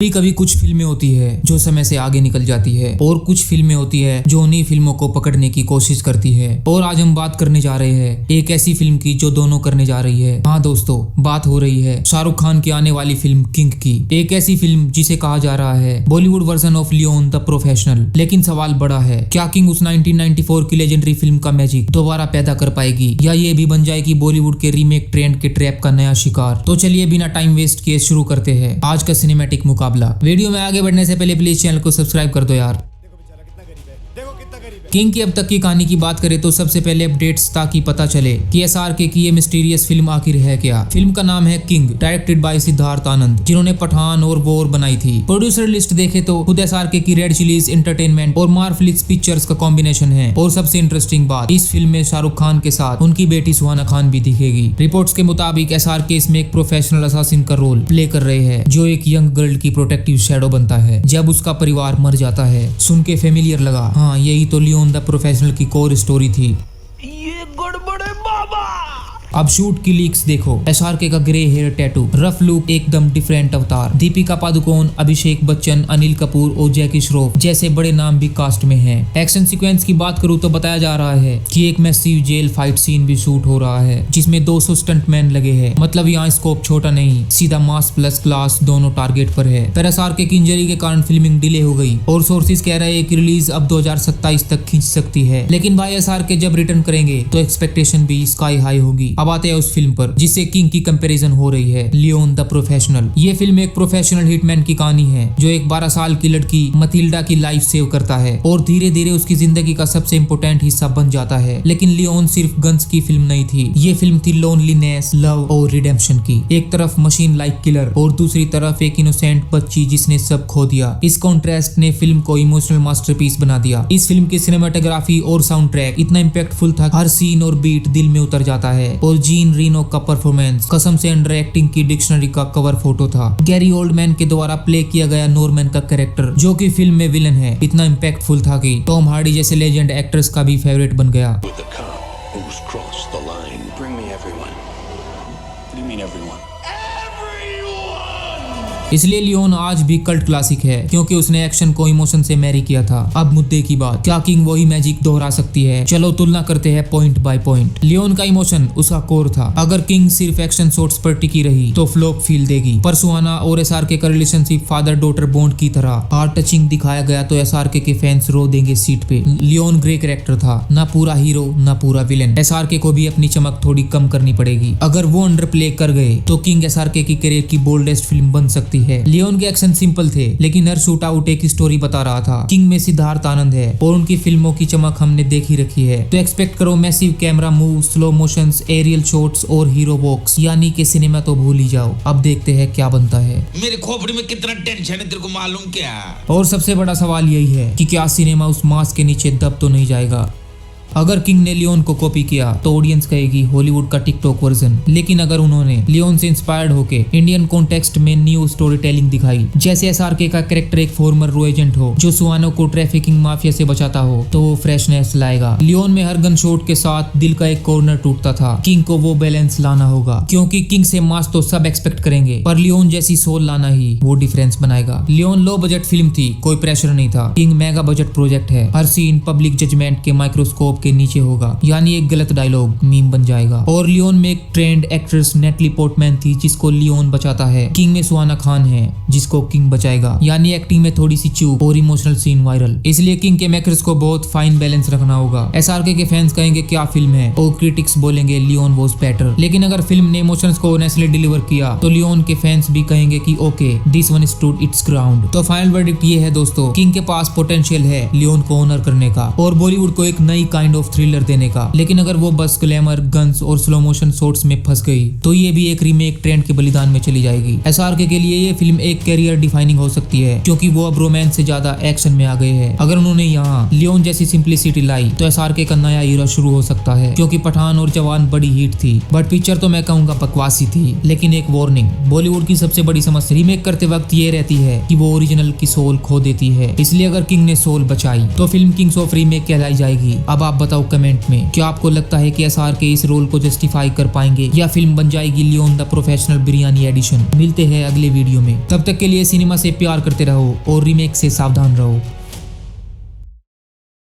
कभी कभी कुछ फिल्में होती है जो समय से आगे निकल जाती है और कुछ फिल्में होती है जो उन्हीं फिल्मों को पकड़ने की कोशिश करती है। और आज हम बात करने जा रहे हैं एक ऐसी फिल्म की जो दोनों करने जा रही है। हाँ दोस्तों, बात हो रही है शाहरुख खान की आने वाली फिल्म किंग की। एक ऐसी फिल्म जिसे कहा जा रहा है Bollywood version of Leon the Professional. लेकिन सवाल बड़ा है, क्या किंग उस 1994 की लेजेंडरी फिल्म का मैजिक दोबारा पैदा कर पाएगी या ये भी बन जाएगी बॉलीवुड के रीमेक ट्रेंड के ट्रैप का नया शिकार। तो चलिए बिना टाइम वेस्ट किए शुरू करते हैं आज का सिनेमैटिक मुकाबला। वीडियो में आगे बढ़ने से पहले प्लीज चैनल को सब्सक्राइब कर दो यार। किंग की अब तक की कहानी की बात करें तो सबसे पहले अपडेट्स ताकि पता चले कि एसआरके की ये मिस्टीरियस फिल्म आखिर है क्या। फिल्म का नाम है king, directed by Siddharth Anand, जिन्होंने पठान और वॉर बनाई थी। प्रोड्यूसर लिस्ट देखे तो खुद एसआरके की रेड चिलीज एंटरटेनमेंट और मार्वलिक्स पिक्चर्स का कॉम्बिनेशन है। और सबसे इंटरेस्टिंग बात, इस फिल्म में शाहरुख खान के साथ उनकी बेटी सुहाना खान भी दिखेगी। रिपोर्ट्स के मुताबिक एसआरके इसमें एक प्रोफेशनल असासिन का रोल प्ले कर रहे हैं जो एक यंग गर्ल की प्रोटेक्टिव शैडो बनता है जब उसका परिवार मर जाता है। सुन के फेमिलियर लगा? हाँ, यही तो लियोन द प्रोफेशनल की कोर स्टोरी थी। ये गड़बड़ है बाबा। अब शूट की लीक्स देखो। एसआरके का grey hair tattoo, rough look, एकदम डिफरेंट अवतार। दीपिका पादुकोण, अभिषेक बच्चन, अनिल कपूर और जैकी श्रॉफ जैसे बड़े नाम भी कास्ट में हैं। एक्शन सीक्वेंस की बात करूं तो बताया जा रहा है कि एक मैसिव जेल फाइट सीन भी शूट हो रहा है जिसमें 200 स्टंटमैन लगे हैं। मतलब यहाँ स्कोप छोटा नहीं, सीधा मास प्लस क्लास दोनों टारगेट पर है। पर एसआरके की इंजरी के कारण फिल्मिंग डिले हो गई और सोर्सेज कह रहे हैं कि रिलीज अब 2027 तक खींच सकती है। लेकिन भाई एसआरके जब रिटर्न करेंगे तो एक्सपेक्टेशन भी स्काई हाई होगी। अब आते हैं उस फिल्म पर जिससे किंग की कंपैरिजन हो रही है, लियोन द प्रोफेशनल। ये फिल्म एक प्रोफेशनल हिटमैन की कहानी है जो एक 12 साल की लड़की मथिल्डा की लाइफ सेव करता है और धीरे धीरे उसकी जिंदगी का सबसे इंपॉर्टेंट हिस्सा बन जाता है। लेकिन लियोन सिर्फ गन्स की फिल्म नहीं थी, ये फिल्म थी लोनलीनेस, लव और रिडेम्पशन की। एक तरफ मशीन लाइक किलर और दूसरी तरफ एक इनोसेंट बच्ची जिसने सब खो दिया। इस कॉन्ट्रास्ट ने फिल्म को इमोशनल मास्टरपीस बना दिया। इस फिल्म की सिनेमाटोग्राफी और साउंड ट्रैक इतना इम्पैक्टफुल था, हर सीन और बीट दिल में उतर जाता है। और जीन रीनो का परफॉर्मेंस कसम से अंडर एक्टिंग की डिक्शनरी का कवर फोटो था। गैरी ओल्डमैन के द्वारा प्ले किया गया नॉर्मैन का कैरेक्टर जो कि फिल्म में विलन है इतना इम्पैक्टफुल था कि टॉम हार्डी जैसे लेजेंड एक्टर्स का भी फेवरेट बन गया। इसलिए लियोन आज भी कल्ट क्लासिक है क्योंकि उसने एक्शन को इमोशन से मैरी किया था। अब मुद्दे की बात, क्या किंग वही मैजिक दोहरा सकती है? चलो तुलना करते हैं पॉइंट बाय पॉइंट। लियोन का इमोशन उसका कोर था। अगर किंग सिर्फ एक्शन शॉट्स पर टिकी रही तो फ्लॉप फील देगी। पर सुहाना और एसआरके का रिलेशनशिप फादर डॉटर बॉन्ड की तरह हार्ट टचिंग दिखाया गया तो एसआरके के फैंस रो देंगे सीट पे। लियोन ग्रे कैरेक्टर था, ना पूरा हीरो ना पूरा विलेन। एसआरके को भी अपनी चमक थोड़ी कम करनी पड़ेगी। अगर वो अंडर प्ले कर गए तो किंग एसआरके की करियर की बोल्डेस्ट फिल्म बन सकती है। लियोन के एक्शन सिंपल थे लेकिन हर शूट आउट एक स्टोरी बता रहा था। किंग में सिद्धार्थ आनंद है और उनकी फिल्मों की चमक हमने देखी रखी है। तो एक्सपेक्ट करो massive camera move, slow motions, aerial shots और हीरो वॉक्स। यानी कि सिनेमा तो भूल ही जाओ। अब देखते हैं क्या बनता है। मेरे खोपड़ी में कितना टेंशन है तेरे को मालूम क्या? और सबसे बड़ा सवाल यही है कि क्या सिनेमा उस मास्क के नीचे दब तो नहीं जाएगा। अगर किंग ने लियोन को कॉपी किया तो ऑडियंस कहेगी हॉलीवुड का टिकटॉक वर्जन। लेकिन अगर उन्होंने लियोन से इंस्पायर्ड होके इंडियन कॉन्टेक्स्ट में न्यू स्टोरी टेलिंग दिखाई, जैसे एसआरके का कैरेक्टर एक फॉर्मर रो एजेंट हो जो सुहानो को ट्रैफिकिंग माफिया से बचाता हो, तो वो फ्रेशनेस लाएगा। लियोन में हर गन शॉट के साथ दिल का एक कॉर्नर टूटता था। किंग को वो बैलेंस लाना होगा क्योंकि किंग से मास तो सब एक्सपेक्ट करेंगे पर लियोन जैसी सोल लाना ही वो डिफरेंस बनाएगा। लियोन लो बजट फिल्म थी, कोई प्रेशर नहीं था। किंग मेगा बजट प्रोजेक्ट है, हर सीन पब्लिक जजमेंट के माइक्रोस्कोप के नीचे होगा। यानी एक गलत डायलॉग मीम बन जाएगा। और लियोन में एक ट्रेंड एक्ट्रेस नेटली पोर्टमैन थी जिसको लियोन बचाता है। किंग में सुहाना खान है जिसको किंग बचाएगा। यानी एक्टिंग में थोड़ी सी चूक और इमोशनल सीन वायरल। इसलिए किंग के मेकर्स को बहुत फाइन बैलेंस रखना होगा। एसआरके के फैंस कहेंगे क्या फिल्म है और क्रिटिक्स बोलेंगे लियोन वाज बेटर। लेकिन अगर फिल्म ने इमोशंस को ऑनेस्टली डिलीवर किया तो लियोन के फैंस भी कहेंगे कि okay, this one stood it's ground. तो फाइनल वर्डिक्ट ये है दोस्तों, किंग के पास पोटेंशियल है लियोन को ऑनर करने का और बॉलीवुड को एक नई काइंड ऑफ थ्रिलर देने का। लेकिन अगर वो बस ग्लैमर, गन्स और स्लो मोशन शॉट्स में फंस गई तो ये भी एक रीमेक ट्रेंड के बलिदान में चली जाएगी। एसआरके के लिए ये फिल्म एक कैरियर डिफाइनिंग हो सकती है क्योंकि वो अब रोमांस से ज्यादा एक्शन में आ गए हैं। अगर उन्होंने यहाँ लियोन जैसी सिंप्लिसिटी लाई तो एसआरके का नया हीरो शुरू हो सकता है क्योंकि पठान और जवान बड़ी हिट थी बट पिक्चर तो मैं कहूंगा बकवासी थी। लेकिन एक वार्निंग, बॉलीवुड की सबसे बड़ी समस्या रीमेक करते वक्त ये रहती है कि वो ओरिजिनल की सोल खो देती है। इसलिए अगर किंग ने सोल बचाई तो फिल्म किंग्स ऑफ रीमेक कहलाई जाएगी। अब आप बताओ कमेंट में, क्या आपको लगता है कि SRK इस रोल को जस्टिफाई कर पाएंगे या फिल्म बन जाएगी Leon the Professional biryani edition. मिलते हैं अगले वीडियो में, तब तक के लिए सिनेमा से प्यार करते रहो और रीमेक से सावधान रहो।